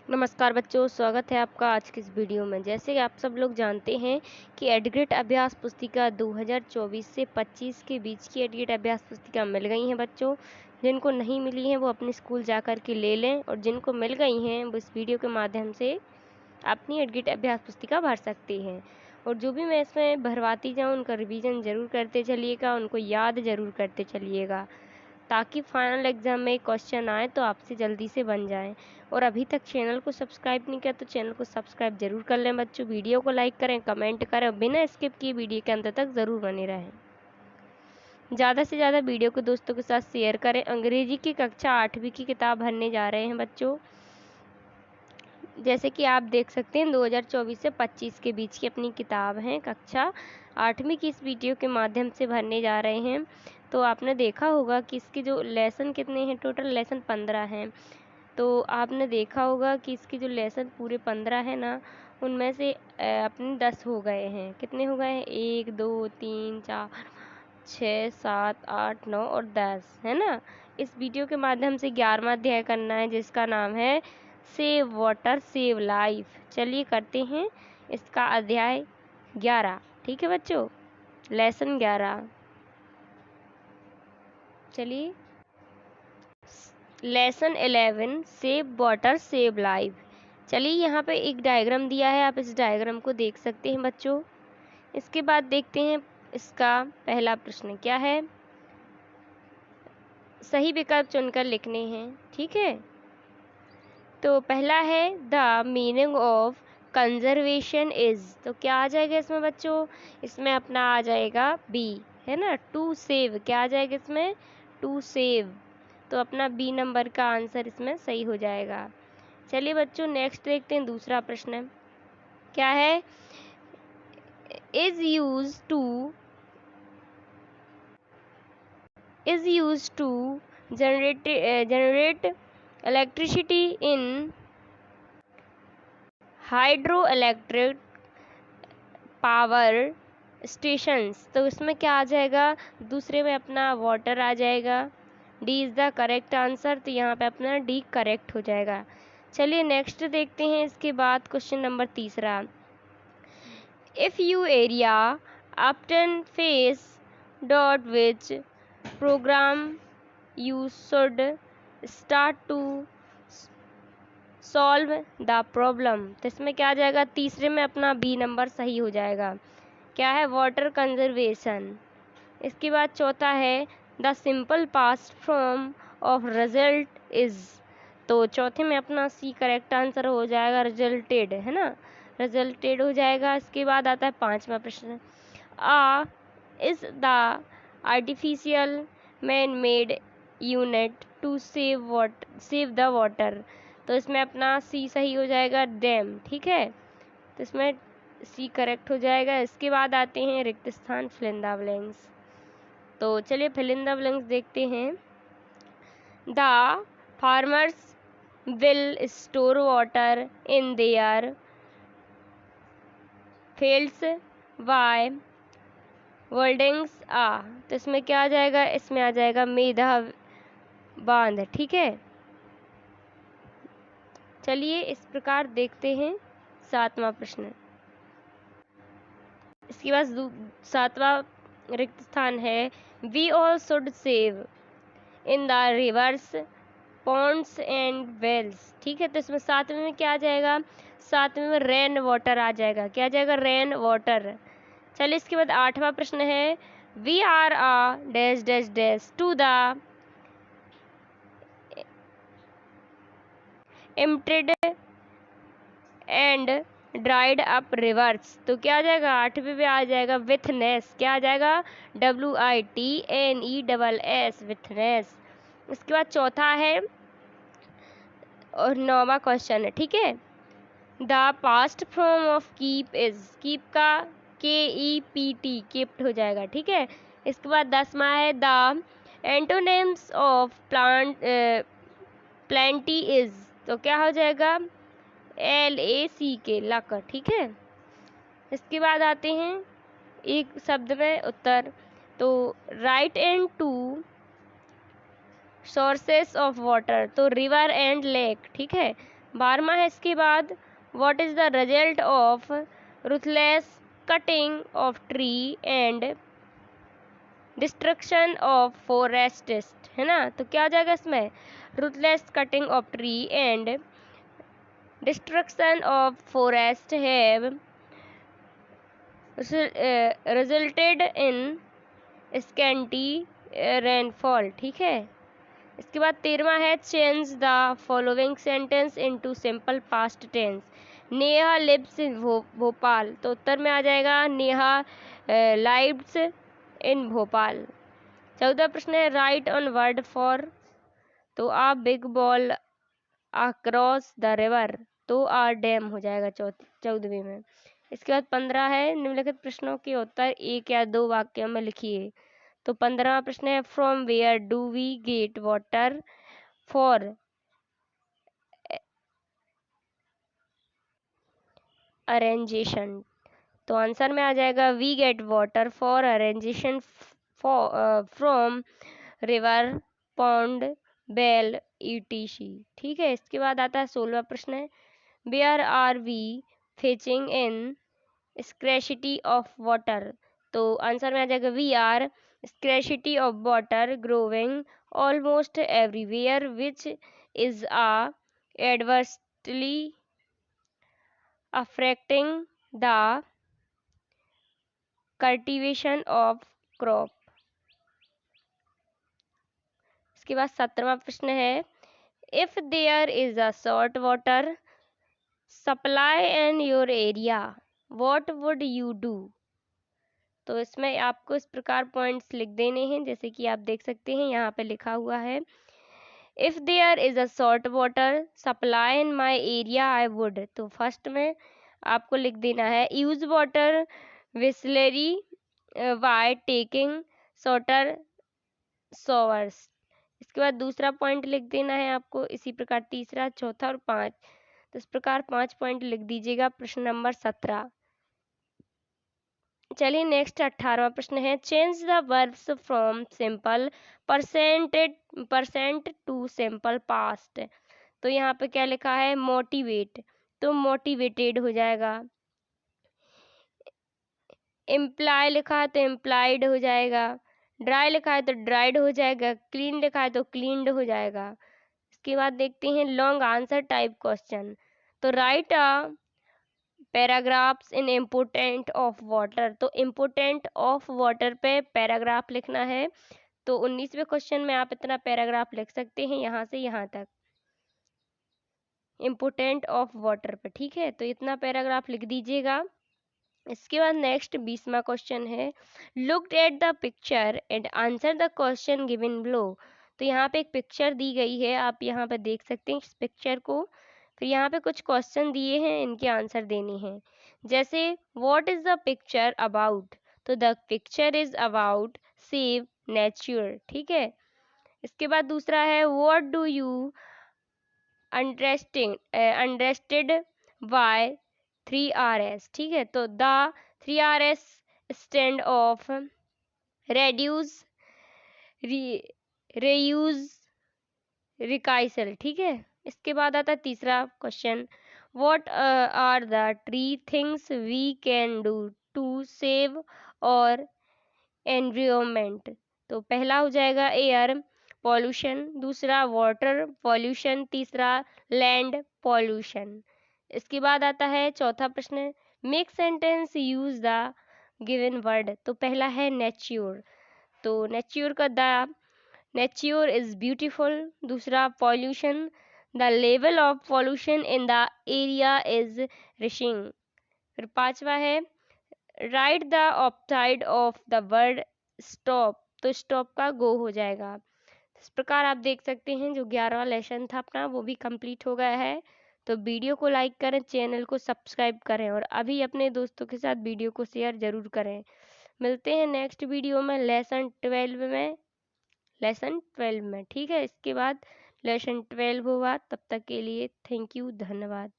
नमस्कार बच्चों, स्वागत है आपका आज की इस वीडियो में। जैसे कि आप सब लोग जानते हैं कि एडग्रेड अभ्यास पुस्तिका 2024 से 25 के बीच की एडग्रेड अभ्यास पुस्तिका मिल गई हैं बच्चों। जिनको नहीं मिली हैं वो अपने स्कूल जा कर के ले लें, और जिनको मिल गई हैं वो इस वीडियो के माध्यम से अपनी एडग्रेड अभ्यास पुस्तिका भर सकते हैं। और जो भी मैं इसमें भरवाती जाऊँ उनका रिवीजन ज़रूर करते चलिएगा, उनको याद ज़रूर करते चलिएगा, ताकि फाइनल एग्ज़ाम में क्वेश्चन आए तो आपसे जल्दी से बन जाएं। और अभी तक चैनल को सब्सक्राइब नहीं किया तो चैनल को सब्सक्राइब जरूर कर लें बच्चों। वीडियो को लाइक करें, कमेंट करें, बिना स्किप किए वीडियो के अंत तक ज़रूर बने रहें। ज़्यादा से ज़्यादा वीडियो को दोस्तों के साथ शेयर करें। अंग्रेजी की कक्षा 8वीं की किताब भरने जा रहे हैं बच्चों। जैसे कि आप देख सकते हैं 2024 से 25 के बीच की अपनी किताब है, कक्षा 8वीं की इस वीडियो के माध्यम से भरने जा रहे हैं। तो आपने देखा होगा कि इसके जो लेसन कितने हैं, टोटल लेसन 15 हैं। तो आपने देखा होगा कि इसके जो लेसन पूरे 15 हैं ना, उनमें से अपने 10 हो गए हैं। कितने हो गए हैं? 1 2 3 4 6 7 8 9 और 10 है ना। इस वीडियो के माध्यम से 11वां अध्याय करना है, जिसका नाम है सेव वाटर सेव लाइफ। चलिए करते हैं इसका अध्याय 11। ठीक है बच्चों, लेसन 11। चलिए, lesson 11 save water save life. चलिए, यहाँ पे एक डायग्राम दिया है, आप इस डायग्राम को देख सकते हैं बच्चों। इसके बाद देखते हैं इसका पहला प्रश्न क्या है। सही विकल्प चुनकर लिखने हैं, ठीक है। तो पहला है the meaning of conservation is, तो क्या आ जाएगा इसमें बच्चों? इसमें अपना आ जाएगा बी, है ना, टू सेव। क्या आ जाएगा इसमें? To save. तो अपना बी नंबर का आंसर इसमें सही हो जाएगा। चलिए बच्चों, नेक्स्ट देखते हैं दूसरा प्रश्न क्या है। is used to generate electricity in hydroelectric power stations. तो इसमें क्या आ जाएगा? दूसरे में अपना वाटर आ जाएगा। D is the correct answer, तो यहाँ पे अपना डी करेक्ट हो जाएगा। चलिए नेक्स्ट देखते हैं इसके बाद क्वेश्चन नंबर तीसरा। If you area often face dot which program you should start to solve the problem। तो इसमें क्या आ जाएगा? तीसरे में अपना बी नंबर सही हो जाएगा। क्या है? Water conservation. इसके बाद चौथा है the simple past form of result is. तो चौथे में अपना सी करेक्ट आंसर हो जाएगा, रिजल्टेड, है ना, रिजल्टेड हो जाएगा। इसके बाद आता है पांचवा प्रश्न। A is the artificial man made unit to save the water. तो इसमें अपना सी सही हो जाएगा, डैम, ठीक है। तो इसमें सी करेक्ट हो जाएगा। इसके बाद आते हैं रिक्त स्थान, फिल इन द ब्लैंक्स। तो चलिए फिल इन द ब्लैंक्स देखते हैं। The farmers will store water in their fields by wordings a. तो इसमें क्या आ जाएगा? इसमें आ जाएगा मेधा बांध, ठीक है। चलिए इस प्रकार देखते हैं सातवां प्रश्न। इसके बाद सातवां रिक्त स्थान है we all should save in the rivers ponds and wells, ठीक है। तो इसमें सातवें में क्या आ जाएगा? सातवें में रेन वाटर आ जाएगा। क्या आ जाएगा? Rain water. चलिए इसके बाद आठवां प्रश्न है we are a dash dash dash to the emptied and dried up rivers. तो क्या आ जाएगा? आठवीं में आ जाएगा विथनेस। क्या आ जाएगा? WITNESS, विथनेस। उसके बाद चौथा है और 9वां क्वेश्चन है, ठीक है। The past form of keep is, keep का KEPT, केप्ट हो जाएगा, ठीक है। इसके बाद 10वां है the antonyms of Plantae is. तो क्या हो जाएगा? LACK, लक, ठीक है। इसके बाद आते हैं एक शब्द में उत्तर। तो write and two sources of water, तो रिवर एंड लेक, ठीक है। 12वां है इसके बाद, what is the result of ruthless cutting of tree and destruction of forest, है ना। तो क्या आ जाएगा इसमें, ruthless cutting of tree and destruction of forest have resulted in scanty rainfall, ठीक है। इसके बाद 13वां है, change the following sentence into simple past tense. Neha lives इन भोपाल, तो उत्तर में आ जाएगा नेहा लाइव्स इन भोपाल। 14वां प्रश्न है, राइट ऑन वर्ड फॉर, तो a big wall across the river, तो आ डैम हो जाएगा 14वीं में। इसके बाद 15 है, निम्नलिखित प्रश्नों के उत्तर एक या दो वाक्यों में लिखिए। तो 15वां प्रश्न है, from where do we get water for irrigation, तो आंसर में आ जाएगा we get water for irrigation from river, pond, well, etc, ठीक है। इसके बाद आता है 16वां प्रश्न है, where are we fetching in scarcity of water, तो आंसर में आ जाएगा we are scarcity of water growing almost everywhere which is adversely affecting the cultivation of crop। इसके बाद 17वां प्रश्न है, if there is a salt water supply in your area what would you do, तो इसमें आपको इस प्रकार पॉइंट्स लिख देने हैं, जैसे कि आप देख सकते हैं यहाँ पे लिखा हुआ है, if there is a salt water supply in my area I would, तो फर्स्ट में आपको लिख देना है use water wisely by taking shorter showers. इसके बाद दूसरा पॉइंट लिख देना है आपको, इसी प्रकार तीसरा, चौथा और 5, तो इस प्रकार 5 पॉइंट लिख दीजिएगा प्रश्न नंबर 17। चलिए नेक्स्ट 18वां प्रश्न है, change the verbs from simple present to simple past, तो यहाँ पे क्या लिखा है मोटिवेट, तो मोटिवेटेड हो जाएगा। इम्प्लाई लिखा है तो इम्प्लाइड हो जाएगा। ड्राई लिखा है तो ड्राइड हो जाएगा। क्लीन लिखा है तो क्लीनड हो जाएगा। इसके बाद देखते हैं लॉन्ग आंसर टाइप क्वेश्चन, तो right a paragraphs in important of water, तो इम्पोर्टेंट ऑफ वाटर पे पैराग्राफ लिखना है, तो 19वें क्वेश्चन में आप इतना पैराग्राफ लिख सकते हैं यहाँ से यहाँ तक इम्पोर्टेंट ऑफ वाटर पे, ठीक है। तो इतना पैराग्राफ लिख दीजिएगा। इसके बाद नेक्स्ट 20वां क्वेश्चन है, looked at the picture and answer the question given below, तो यहाँ पे एक पिक्चर दी गई है, आप यहाँ पे देख सकते हैं इस पिक्चर को, फिर यहाँ पे कुछ क्वेश्चन दिए हैं, इनके आंसर देने हैं। जैसे what is the picture about, तो the picture is about save nature, ठीक है। इसके बाद दूसरा है what do you understand by 3Rs, ठीक है। तो the 3Rs stand of reduce, reuse, recycle, ठीक है। इसके बाद आता है तीसरा question, what are the 3 things we can do to save our environment, तो पहला हो जाएगा एयर पॉल्यूशन, दूसरा वाटर पॉल्यूशन, तीसरा लैंड पॉल्यूशन। इसके बाद आता है चौथा प्रश्न, make sentence use the given word, तो पहला है नेच्योर, तो नेच्योर का द नेच्योर इज ब्यूटीफुल, दूसरा pollution the level of pollution in the area is rising, फिर पांचवा है write the opposite of the word stop, तो स्टॉप का गो हो जाएगा। इस प्रकार आप देख सकते हैं जो 11वां लेसन था अपना वो भी कंप्लीट हो गया है। तो वीडियो को लाइक करें, चैनल को सब्सक्राइब करें और अभी अपने दोस्तों के साथ वीडियो को शेयर ज़रूर करें। मिलते हैं नेक्स्ट वीडियो में लेसन 12 में, ठीक है। इसके बाद लेसन 12 होगा, तब तक के लिए थैंक यू, धन्यवाद।